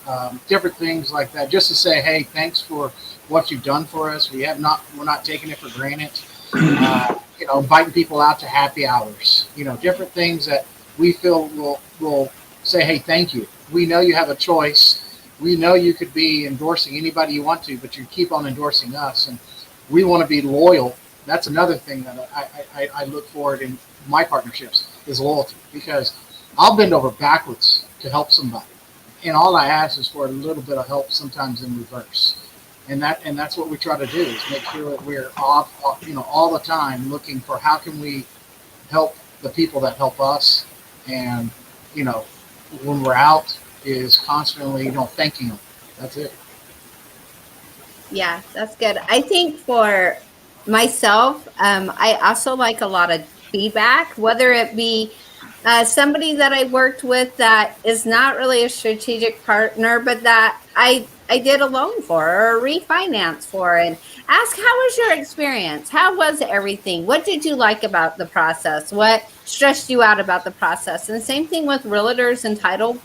different things like that, just to say, hey, thanks for what you've done for us. We're not taking it for granted. Inviting people out to happy hours, different things that we feel will say, hey, thank you. We know you have a choice. We know you could be endorsing anybody you want to, but you keep on endorsing us, and we want to be loyal. That's another thing that I look for in my partnerships is loyalty, because I'll bend over backwards to help somebody, and all I ask is for a little bit of help, sometimes in reverse. And that's what we try to do, is make sure that we're all the time looking for how can we help the people that help us, and when we're out is constantly thanking them. That's it. Yeah, that's good. I think for myself, I also like a lot of feedback, whether it be somebody that I worked with that is not really a strategic partner, but that I did a loan for or a refinance for, and ask, how was your experience? How was everything? What did you like about the process? What stressed you out about the process? And the same thing with realtors and title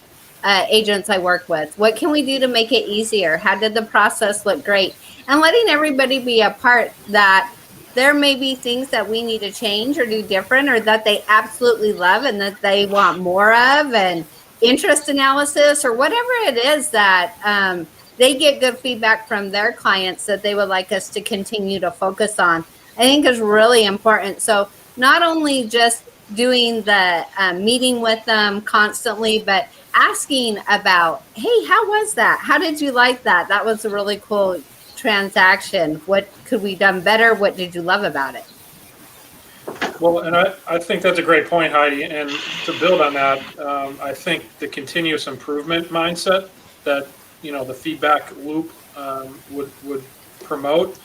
agents I work with. What can we do to make it easier? How did the process look great? And letting everybody be a part that there may be things that we need to change or do different, or that they absolutely love and that they want more of, and interest analysis or whatever it is that they get good feedback from their clients that they would like us to continue to focus on, I think is really important. So not only just doing the meeting with them constantly, but asking about, hey, how was that? How did you like that? That was a really cool transaction. What could we done better? What did you love about it? Well, and I think that's a great point, Heidi. And to build on that, I think the continuous improvement mindset that, the feedback loop would promote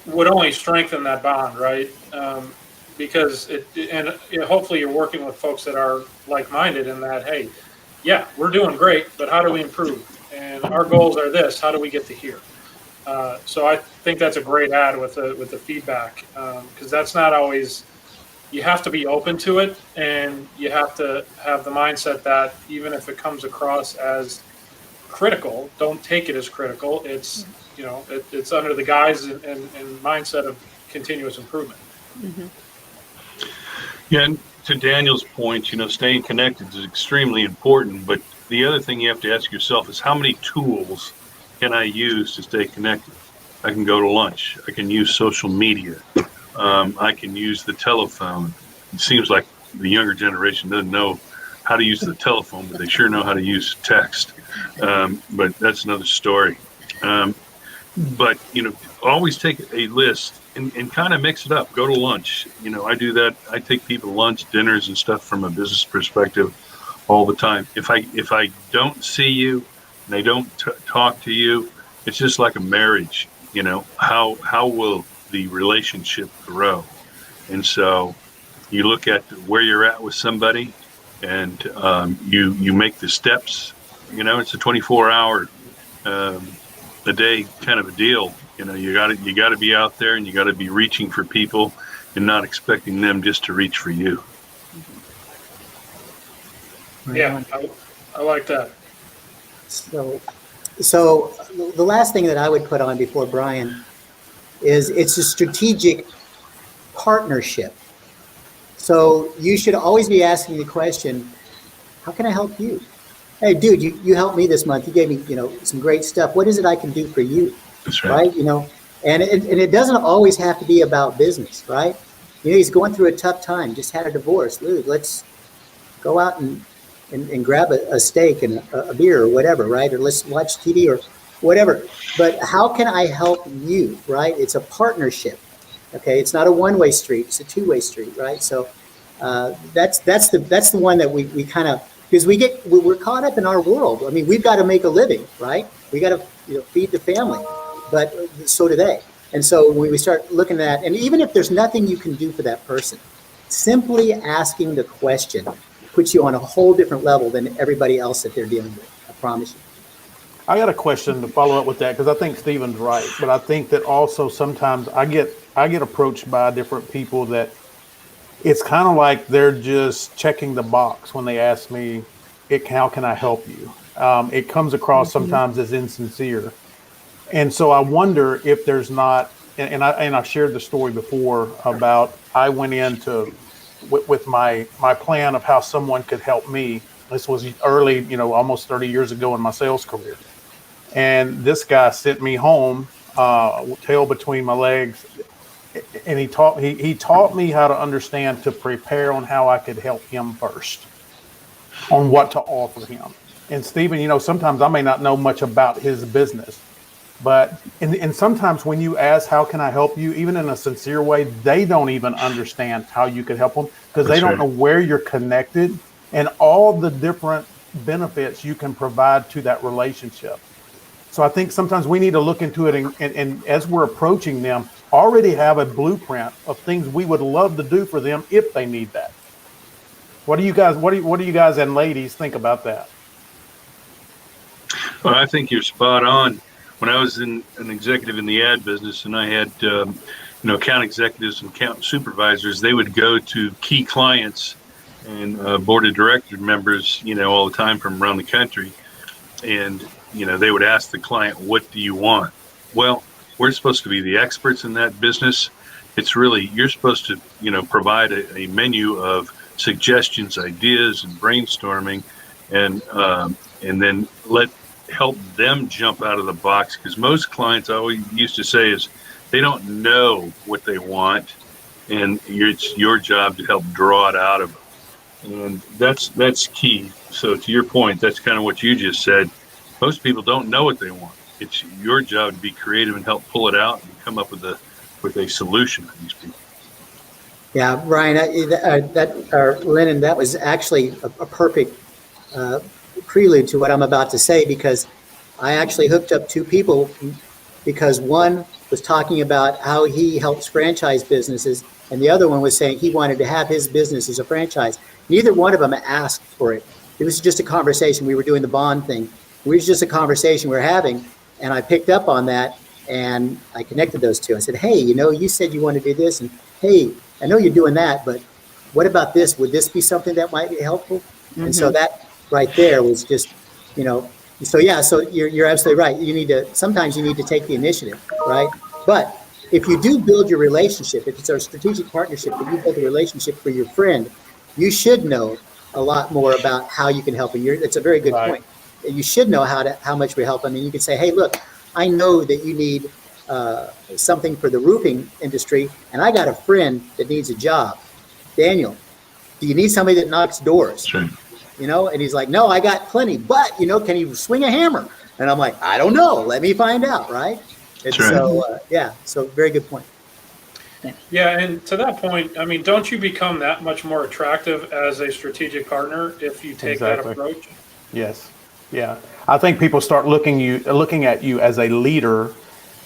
would only strengthen that bond, right? Because hopefully you're working with folks that are like-minded in that, hey, yeah, we're doing great, but how do we improve? And our goals are this. How do we get to here? So I think that's a great add with the feedback, because that's not always. You have to be open to it, and you have to have the mindset that even if it comes across as critical, don't take it as critical. It's it's under the guise and mindset of continuous improvement. Mm-hmm. Yeah, and to Daniel's point, staying connected is extremely important. But the other thing you have to ask yourself is, how many tools can I use to stay connected? I can go to lunch. I can use social media. I can use the telephone. It seems like the younger generation doesn't know how to use the telephone, but they sure know how to use text. But that's another story. But always take a list and kind of mix it up. Go to lunch. I do that. I take people to lunch, dinners, and stuff from a business perspective all the time. If I don't see you and I don't talk to you, it's just like a marriage. How will the relationship grow? And so you look at where you're at with somebody, and you make the steps. It's a 24-hour a day kind of a deal. You got to be out there, and you got to be reaching for people and not expecting them just to reach for you. Yeah, I like that. So the last thing that I would put on before Brian is it's a strategic partnership. So you should always be asking the question, how can I help you? Hey, dude, you helped me this month. You gave me, some great stuff. What is it I can do for you? That's right. And it doesn't always have to be about business, right? He's going through a tough time, just had a divorce. Dude, let's go out and grab a steak and a beer or whatever, right? Or let's watch TV or whatever. But how can I help you, right? It's a partnership, okay? It's not a one-way street. It's a two-way street, right? So that's the one that we kind of, because we're caught up in our world. I mean, we've got to make a living, right? We got to feed the family, but so do they. And so when we start looking at, and even if there's nothing you can do for that person, simply asking the question puts you on a whole different level than everybody else that they're dealing with. I promise you. I got a question to follow up with that, because I think Stephen's right, but I think that also sometimes I get approached by different people that it's kind of like they're just checking the box when they ask me, how can I help you? It comes across sometimes as insincere. And so I wonder if there's not, and I shared the story before about I went into with my plan of how someone could help me. This was early, almost 30 years ago in my sales career. And this guy sent me home, tail between my legs, and he taught me how to understand, to prepare on how I could help him first, on what to offer him. And Stephen, sometimes I may not know much about his business, but and sometimes when you ask, how can I help you, even in a sincere way, they don't even understand how you could help them, because they don't know where you're connected and all the different benefits you can provide to that relationship. So I think sometimes we need to look into it and as we're approaching them, already have a blueprint of things we would love to do for them if they need that. What do you guys and ladies think about that? Well, I think you're spot on. When I was an executive in the ad business, and I had account executives and account supervisors, they would go to key clients and board of director members, all the time from around the country, and they would ask the client, "What do you want?" Well, we're supposed to be the experts in that business. It's really, you're supposed to provide a menu of suggestions, ideas, and brainstorming, and then help them jump out of the box, because most clients, I always used to say, is they don't know what they want, and it's your job to help draw it out of them. And that's key. So to your point, that's kind of what you just said. Most people don't know what they want. It's your job to be creative and help pull it out and come up with a solution for these people. Yeah, Ryan, Lennon, that was actually a perfect prelude to what I'm about to say, because I actually hooked up two people, because one was talking about how he helps franchise businesses, and the other one was saying he wanted to have his business as a franchise. Neither one of them asked for it. It was just a conversation. We were doing the bond thing. It was just a conversation we were having, and I picked up on that, and I connected those two. I said, hey, you said you want to do this, and hey, I know you're doing that, but what about this? Would this be something that might be helpful? Mm-hmm. And so that right there was just, so yeah, so you're absolutely right. Sometimes you need to take the initiative, right? But if you do build your relationship, if it's a strategic partnership, that you build a relationship for your friend, you should know a lot more about how you can help him. It's a very good point. You should know how much we help. I mean, you can say, hey, look, I know that you need something for the roofing industry, and I got a friend that needs a job. Daniel, do you need somebody that knocks doors? Sure. And he's like, no, I got plenty, but can you swing a hammer? And I'm like, I don't know. Let me find out, right? And so, so very good point. Yeah, and to that point, I mean, don't you become that much more attractive as a strategic partner if you take that approach? Yes. Yeah. I think people start looking at you as a leader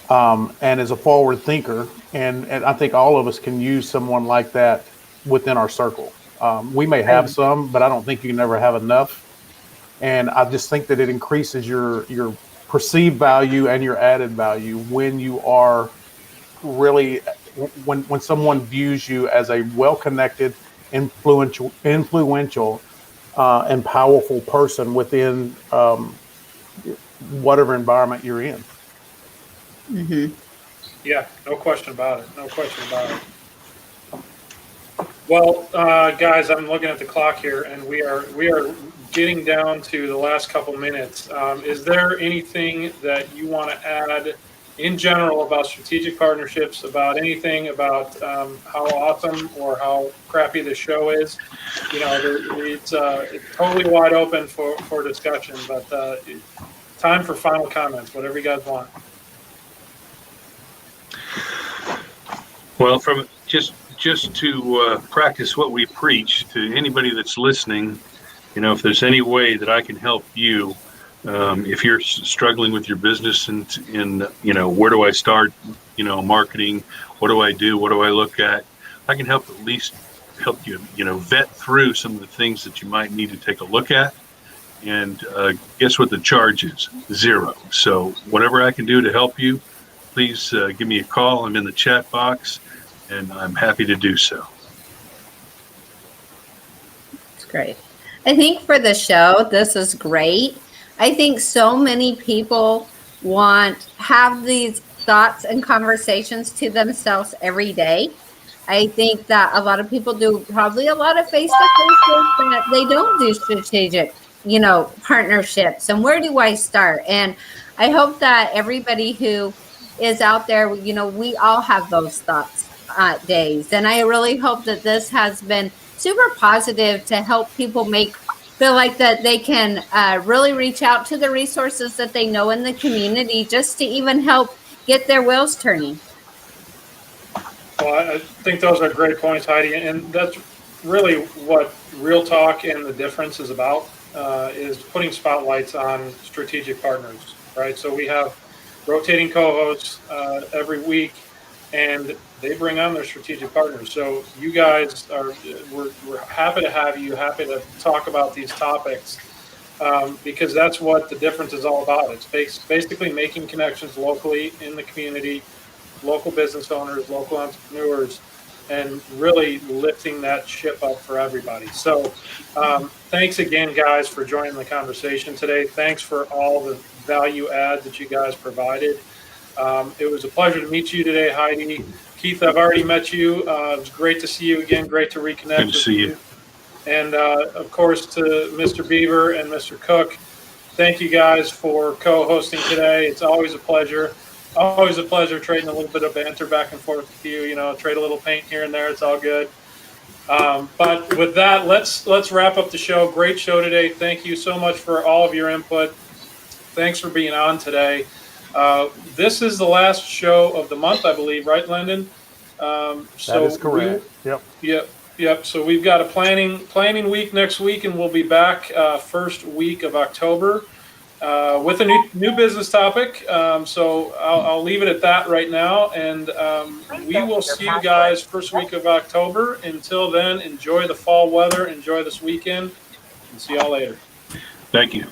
and as a forward thinker. And I think all of us can use someone like that within our circle. We may have some, but I don't think you can ever have enough. And I just think that it increases your perceived value and your added value when you are really, when someone views you as a well-connected, influential, and powerful person within whatever environment you're in. Mm-hmm. Yeah, no question about it. Well, guys, I'm looking at the clock here, and we are getting down to the last couple minutes. Is there anything that you want to add in general about strategic partnerships, about anything about how awesome or how crappy the show is? It's totally wide open for discussion, but time for final comments, whatever you guys want. Well, from just to practice what we preach to anybody that's listening, if there's any way that I can help you, if you're struggling with your business and where do I start, marketing, what do I do, what do I look at, I can at least help you, vet through some of the things that you might need to take a look at. And guess what the charge is? $0. So whatever I can do to help you, please give me a call. I'm in the chat box, and I'm happy to do so. That's great. I think for the show, this is great. I think so many people have these thoughts and conversations to themselves every day. I think that a lot of people do probably a lot of face-to-face, but they don't do strategic, partnerships. And where do I start? And I hope that everybody who is out there, we all have those thoughts days. And I really hope that this has been super positive to help people feel like that they can really reach out to the resources that they know in the community, just to even help get their wheels turning. Well, I think those are great points, Heidi, and that's really what Real Talk and the Difference is about, is putting spotlights on strategic partners, right? So we have rotating co-hosts every week, and they bring on their strategic partners. So you guys we're happy to have you, happy to talk about these topics, because that's what the Difference is all about. It's basically making connections locally in the community, local business owners, local entrepreneurs, and really lifting that ship up for everybody. So thanks again, guys, for joining the conversation today. Thanks for all the value add that you guys provided. It was a pleasure to meet you today, Heidi. Keith, I've already met you. It was great to see you again. Great to reconnect. Good to see you. And of course, to Mr. Beaver and Mr. Cook, thank you guys for co-hosting today. It's always a pleasure. Always a pleasure trading a little bit of banter back and forth with you. You know, trade a little paint here and there. It's all good. But with that, let's wrap up the show. Great show today. Thank you so much for all of your input. Thanks for being on today. This is the last show of the month, I believe, right, Lyndon? That is correct. Yep. So we've got a planning week next week, and we'll be back first week of October with a new business topic. So I'll leave it at that right now, and we will see you guys first week of October. Until then, enjoy the fall weather, enjoy this weekend, and see y'all later. Thank you.